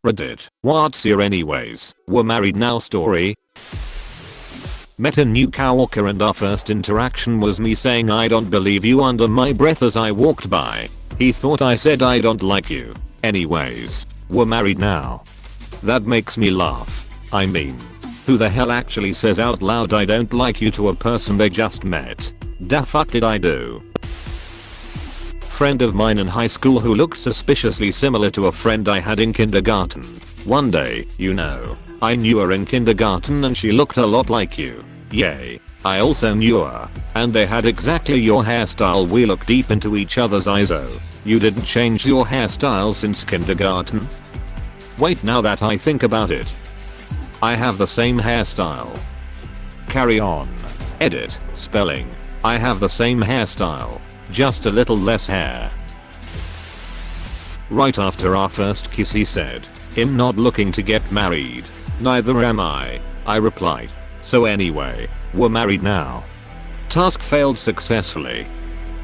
Reddit. What's your anyways? We're married now story. Met a new coworker and our first interaction was me saying I don't believe you under my breath as I walked by. He thought I said I don't like you. Anyways, we're married now. That makes me laugh. I mean, who the hell actually says out loud I don't like you to a person they just met? Da fuck did I do? Friend of mine in high school who looked suspiciously similar to a friend I had in kindergarten. One day, I knew her in kindergarten and she looked a lot like you. Yay. I also knew her. And they had exactly your hairstyle. We looked deep into each other's eyes. Oh, you didn't change your hairstyle since kindergarten? Wait, now that I think about it, I have the same hairstyle. Carry on. Edit. Spelling. I have the same hairstyle. Just a little less hair. Right after our first kiss he said, "I'm not looking to get married." "Neither am I," I replied. So anyway, we're married now. Task failed successfully.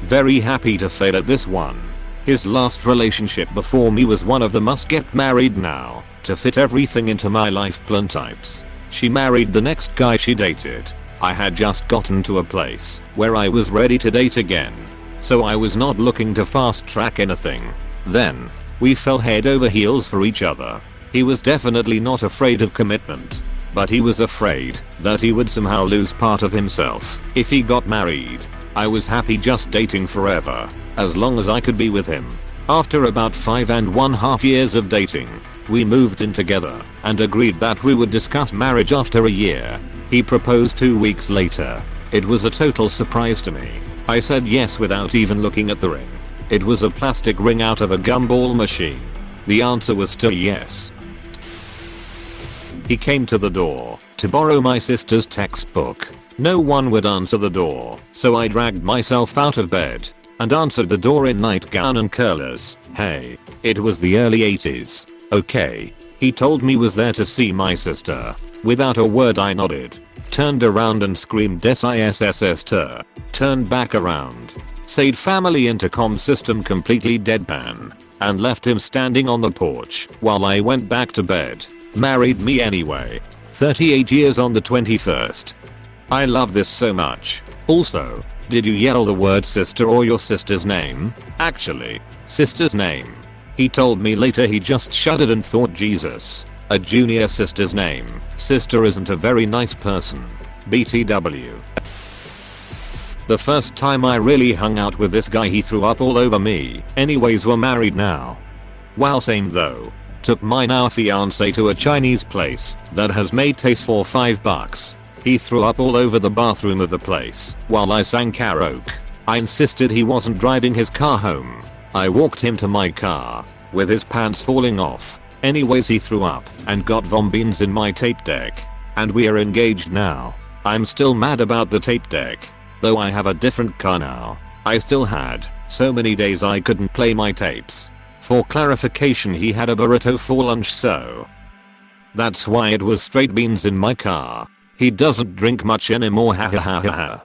Very happy to fail at this one. His last relationship before me was one of the must get married now to fit everything into my life plan types. She married the next guy she dated. I had just gotten to a place where I was ready to date again. So I was not looking to fast track anything. Then, we fell head over heels for each other. He was definitely not afraid of commitment, but he was afraid that he would somehow lose part of himself if he got married. I was happy just dating forever, as long as I could be with him. After about 5.5 years of dating, we moved in together and agreed that we would discuss marriage after a year. He proposed 2 weeks later. It was a total surprise to me. I said yes without even looking at the ring. It was a plastic ring out of a gumball machine. The answer was still yes. He came to the door to borrow my sister's textbook. No one would answer the door, so I dragged myself out of bed and answered the door in nightgown and curlers. Hey, it was the early 80s. Okay. He told me was there to see my sister. Without a word I nodded, turned around and screamed SISSST. Turned back around, said family intercom system completely deadpan, and left him standing on the porch while I went back to bed. Married me anyway. 38 years on the 21st. I love this so much. Also, did you yell the word sister or your sister's name? Actually, sister's name. He told me later he just shuddered and thought Jesus. A junior sister's name. Sister isn't a very nice person. BTW. The first time I really hung out with this guy he threw up all over me. Anyways, we're married now. Wow, same though. Took my now fiance to a Chinese place that has made taste for $5. He threw up all over the bathroom of the place while I sang karaoke. I insisted he wasn't driving his car home. I walked him to my car with his pants falling off. Anyways, he threw up and got vom beans in my tape deck. And we are engaged now. I'm still mad about the tape deck. Though I have a different car now. I still had so many days I couldn't play my tapes. For clarification, he had a burrito for lunch, so that's why it was straight beans in my car. He doesn't drink much anymore, ha ha ha ha ha.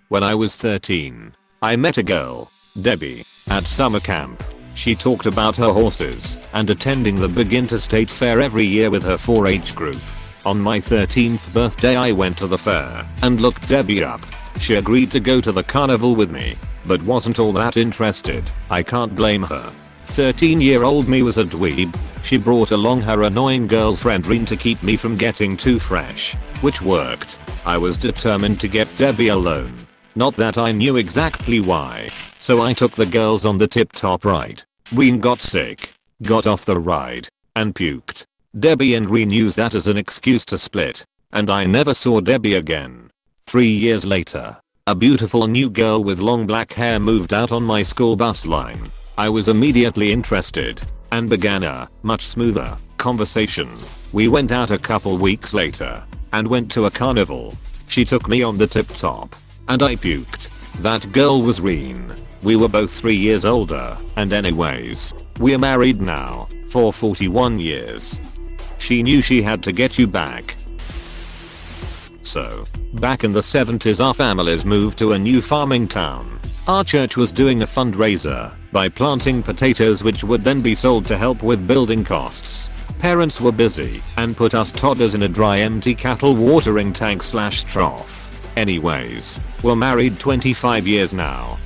When I was 13, I met a girl, Debbie, at summer camp. She talked about her horses and attending the big interstate fair every year with her 4-H group. On my 13th birthday I went to the fair and looked Debbie up. She agreed to go to the carnival with me, but wasn't all that interested. I can't blame her. 13-year-old me was a dweeb. She brought along her annoying girlfriend Reen to keep me from getting too fresh, which worked. I was determined to get Debbie alone. Not that I knew exactly why. So I took the girls on the tip-top ride. Reen got sick, got off the ride, and puked. Debbie and Reen used that as an excuse to split, and I never saw Debbie again. 3 years later, a beautiful new girl with long black hair moved out on my school bus line. I was immediately interested and began a much smoother conversation. We went out a couple weeks later and went to a carnival. She took me on the tip-top and I puked. That girl was Reen. We were both 3 years older, and anyways, we're married now for 41 years. She knew she had to get you back. So, back in the 70s our families moved to a new farming town. Our church was doing a fundraiser by planting potatoes which would then be sold to help with building costs. Parents were busy and put us toddlers in a dry empty cattle watering tank/trough. Anyways, we're married 25 years now.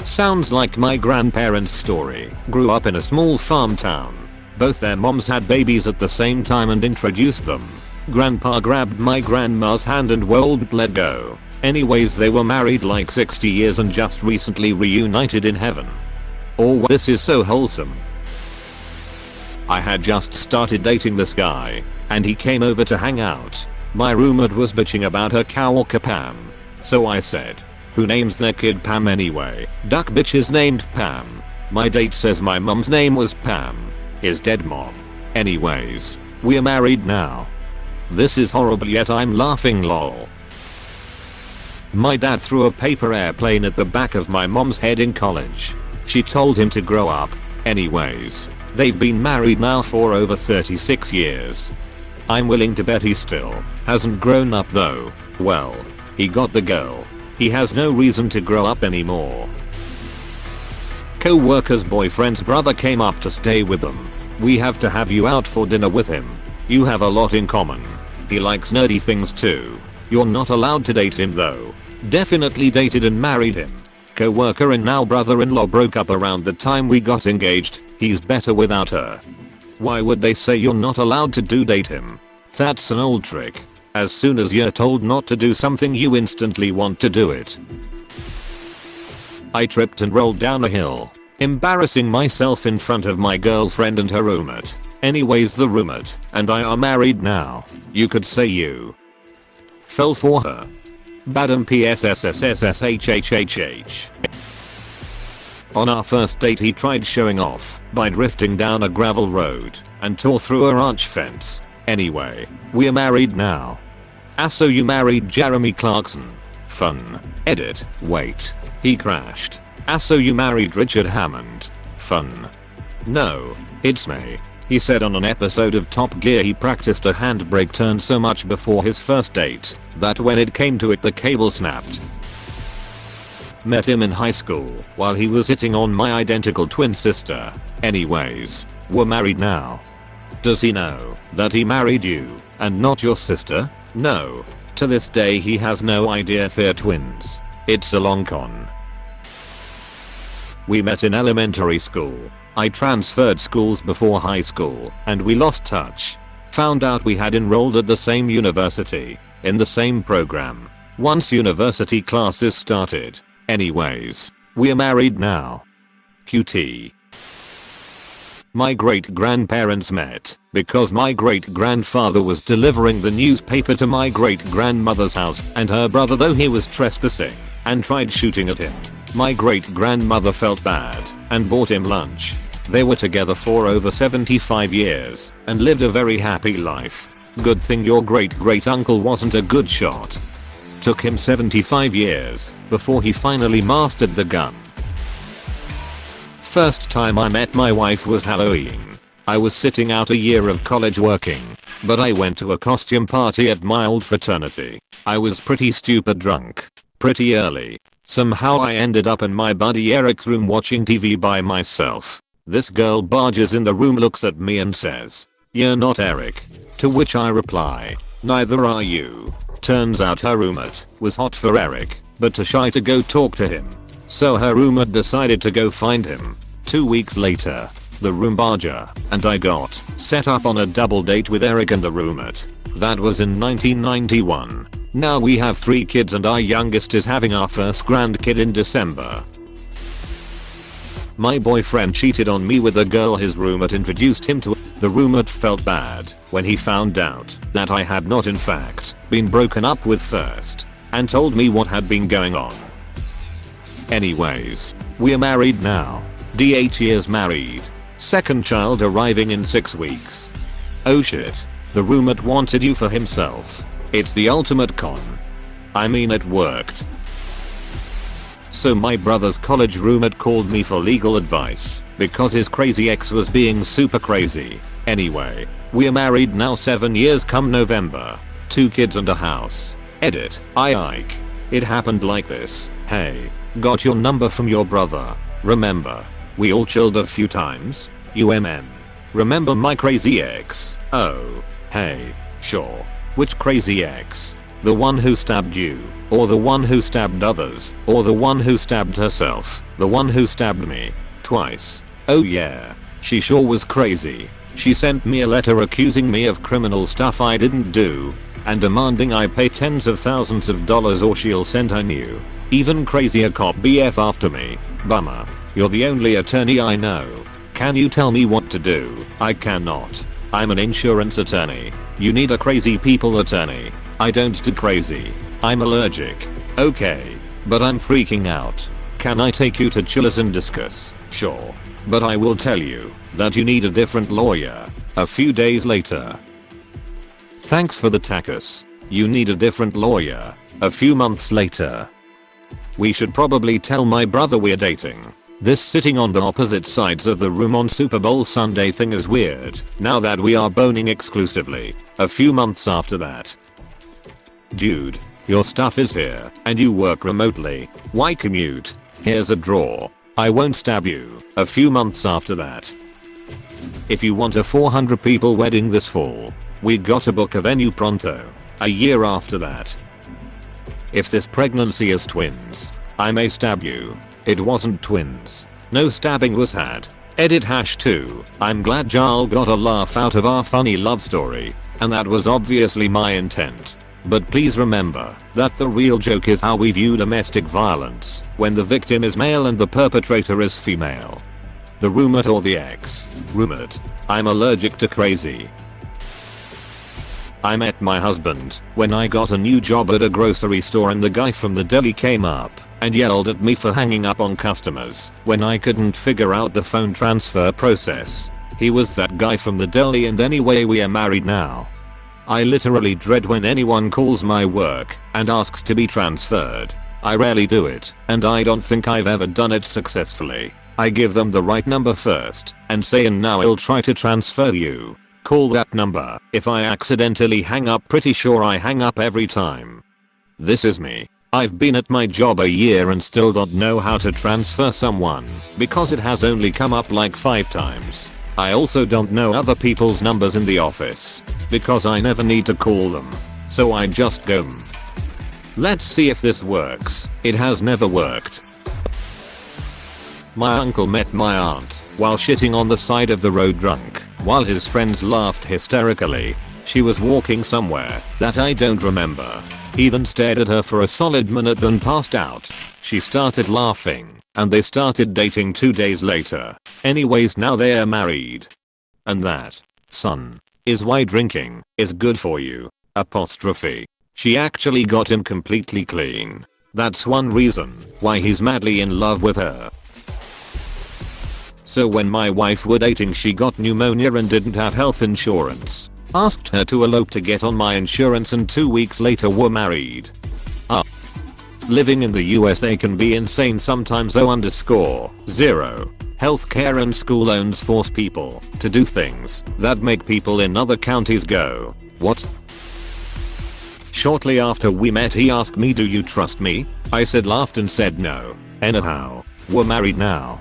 Sounds like my grandparents' story. Grew up in a small farm town. Both their moms had babies at the same time and introduced them. Grandpa grabbed my grandma's hand and wouldn't let go. Anyways, they were married like 60 years and just recently reunited in heaven. Oh, this is so wholesome. I had just started dating this guy, and he came over to hang out. My roommate was bitching about her coworker Pam. So I said, who names their kid Pam anyway? Duck bitch is named Pam. My date says my mom's name was Pam. His dead mom. Anyways, we're married now. This is horrible yet I'm laughing lol. My dad threw a paper airplane at the back of my mom's head in college. She told him to grow up. Anyways, they've been married now for over 36 years. I'm willing to bet he still hasn't grown up though. Well, he got the girl. He has no reason to grow up anymore. Co-worker's boyfriend's brother came up to stay with them. We have to have you out for dinner with him. You have a lot in common. He likes nerdy things too. You're not allowed to date him though. Definitely dated and married him. Co-worker and now brother-in-law broke up around the time we got engaged. He's better without her. Why would they say you're not allowed to date him? That's an old trick. As soon as you're told not to do something you instantly want to do it. I tripped and rolled down a hill, embarrassing myself in front of my girlfriend and her roommate. Anyways, the roommate and I are married now. You could say you fell for her. Badum PSSSSSHHHH. On our first date he tried showing off by drifting down a gravel road and tore through a ranch fence. Anyway, we're married now. So you married Jeremy Clarkson. Fun. Edit. Wait. He crashed. So you married Richard Hammond. Fun. No, it's me. He said on an episode of Top Gear he practiced a handbrake turn so much before his first date that when it came to it the cable snapped. Met him in high school while he was hitting on my identical twin sister. Anyways, we're married now. Does he know that he married you and not your sister? No. To this day he has no idea if they're twins. It's a long con. We met in elementary school. I transferred schools before high school and we lost touch. Found out we had enrolled at the same university, in the same program, once university classes started. Anyways, we're married now. QT. My great-grandparents met because my great-grandfather was delivering the newspaper to my great-grandmother's house and her brother, though he was trespassing, and tried shooting at him. My great-grandmother felt bad and bought him lunch. They were together for over 75 years and lived a very happy life. Good thing your great-great-uncle wasn't a good shot. Took him 75 years before he finally mastered the gun. First time I met my wife was Halloween. I was sitting out a year of college working, but I went to a costume party at my old fraternity. I was pretty stupid drunk, pretty early. Somehow I ended up in my buddy Eric's room watching TV by myself. This girl barges in the room, looks at me and says, "You're not Eric." To which I reply, "Neither are you." Turns out her roommate was hot for Eric, but too shy to go talk to him. So her roommate decided to go find him. 2 weeks later, the room barger and I got set up on a double date with Eric and the roommate. That was in 1991. Now we have 3 kids and our youngest is having our first grandkid in December. My boyfriend cheated on me with a girl his roommate introduced him to. The roommate felt bad when he found out that I had not in fact been broken up with first and told me what had been going on. Anyways, we're married now. DH years married. Second child arriving in 6 weeks. Oh shit. The roommate wanted you for himself. It's the ultimate con. I mean, it worked. So my brother's college roommate called me for legal advice because his crazy ex was being super crazy. Anyway, we're married now 7 years come November. 2 kids and a house. Edit. Ike. It happened like this. Hey, got your number from your brother. Remember, We all chilled a few times. Remember my crazy ex? Oh. Hey. Sure. Which crazy ex? The one who stabbed you? Or the one who stabbed others? Or the one who stabbed herself? The one who stabbed me? Twice. Oh yeah. She sure was crazy. She sent me a letter accusing me of criminal stuff I didn't do and demanding I pay tens of thousands of dollars or she'll send her new, even crazier cop BF after me. Bummer. You're the only attorney I know. Can you tell me what to do? I cannot. I'm an insurance attorney. You need a crazy people attorney. I don't do crazy. I'm allergic. Okay. But I'm freaking out. Can I take you to Chili's and discuss? Sure. But I will tell you that you need a different lawyer. A few days later. Thanks for the tacos. You need a different lawyer. A few months later. We should probably tell my brother we're dating. This sitting on the opposite sides of the room on Super Bowl Sunday thing is weird, now that we are boning exclusively. A few months after that. Dude, your stuff is here, and you work remotely. Why commute? Here's a drawer. I won't stab you. A few months after that. If you want a 400 people wedding this fall, we gotta book a venue pronto. A year after that. If this pregnancy is twins, I may stab you. It wasn't twins. No stabbing was had. Edit #2. I'm glad Jarl got a laugh out of our funny love story, and that was obviously my intent. But please remember that the real joke is how we view domestic violence when the victim is male and the perpetrator is female. The roommate or the ex. Roommate. I'm allergic to crazy. I met my husband when I got a new job at a grocery store and the guy from the deli came up and yelled at me for hanging up on customers when I couldn't figure out the phone transfer process. He was that guy from the deli, and anyway we are married now. I literally dread when anyone calls my work and asks to be transferred. I rarely do it, and I don't think I've ever done it successfully. I give them the right number first and say, and now I'll try to transfer you. Call that number. If I accidentally hang up, pretty sure I hang up every time. This is me. I've been at my job a year and still don't know how to transfer someone because it has only come up like 5 times. I also don't know other people's numbers in the office because I never need to call them. So I just go. Let's see if this works. It has never worked. My uncle met my aunt while shitting on the side of the road drunk while his friends laughed hysterically. She was walking somewhere that I don't remember. He then stared at her for a solid minute, then passed out. She started laughing and they started dating 2 days later. Anyways, now they are married. And that, son, is why drinking is good for you. Apostrophe. She actually got him completely clean. That's one reason why he's madly in love with her. So when my wife were dating, she got pneumonia and didn't have health insurance. Asked her to elope to get on my insurance, and 2 weeks later were married. Living in the USA can be insane sometimes. O_0. Healthcare and school loans force people to do things that make people in other counties go, what? Shortly after we met, he asked me, do you trust me? I said, laughed and said no. Anyhow, we're married now.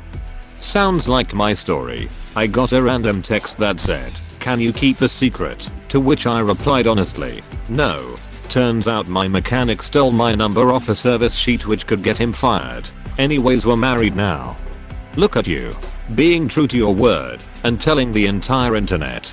Sounds like my story. I got a random text that said, can you keep a secret? To which I replied honestly, no. Turns out my mechanic stole my number off a service sheet, which could get him fired. Anyways, we're married now. Look at you. Being true to your word and telling the entire internet.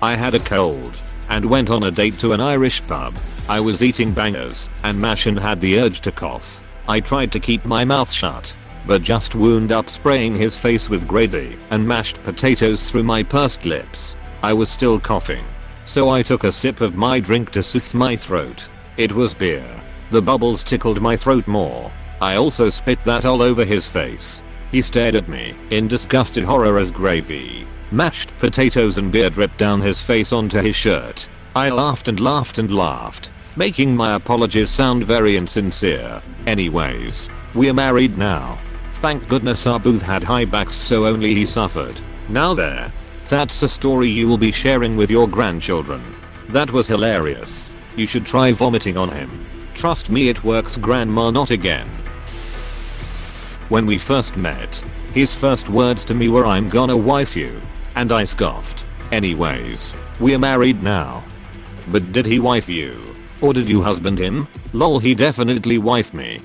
I had a cold and went on a date to an Irish pub. I was eating bangers and mash and had the urge to cough. I tried to keep my mouth shut, but just wound up spraying his face with gravy and mashed potatoes through my pursed lips. I was still coughing, so I took a sip of my drink to soothe my throat. It was beer. The bubbles tickled my throat more. I also spit that all over his face. He stared at me in disgusted horror as gravy, mashed potatoes and beer dripped down his face onto his shirt. I laughed and laughed and laughed, making my apologies sound very insincere. Anyways, we're married now. Thank goodness our booth had high backs, so only he suffered. Now there. That's a story you will be sharing with your grandchildren. That was hilarious. You should try vomiting on him. Trust me, it works, grandma, not again. When we first met, his first words to me were "I'm gonna wife you." And I scoffed. Anyways, we're married now. But did he wife you? Or did you husband him? Lol, he definitely wifed me.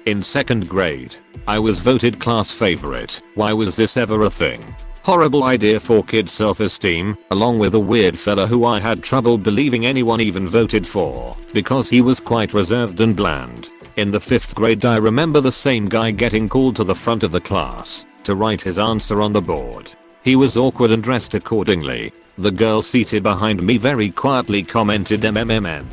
In 2nd grade, I was voted class favorite. Why was this ever a thing? Horrible idea for kid self-esteem, along with a weird fella who I had trouble believing anyone even voted for, because he was quite reserved and bland. In the 5th grade, I remember the same guy getting called to the front of the class to write his answer on the board. He was awkward and dressed accordingly. The girl seated behind me very quietly commented "MMMN.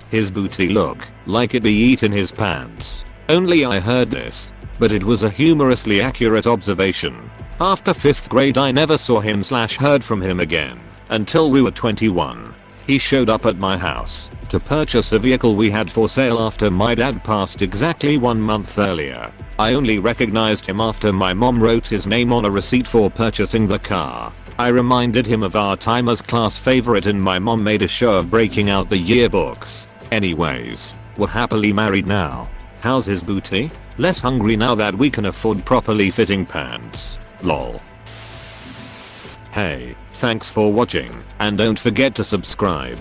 His booty look like it be eating his pants." Only I heard this, but it was a humorously accurate observation. After 5th grade, I never saw him / heard from him again until we were 21. He showed up at my house to purchase a vehicle we had for sale after my dad passed exactly 1 month earlier. I only recognized him after my mom wrote his name on a receipt for purchasing the car. I reminded him of our time as class favorite and my mom made a show of breaking out the yearbooks. Anyways, we're happily married now. How's his booty? Less hungry now that we can afford properly fitting pants. Lol. Hey, thanks for watching, and don't forget to subscribe.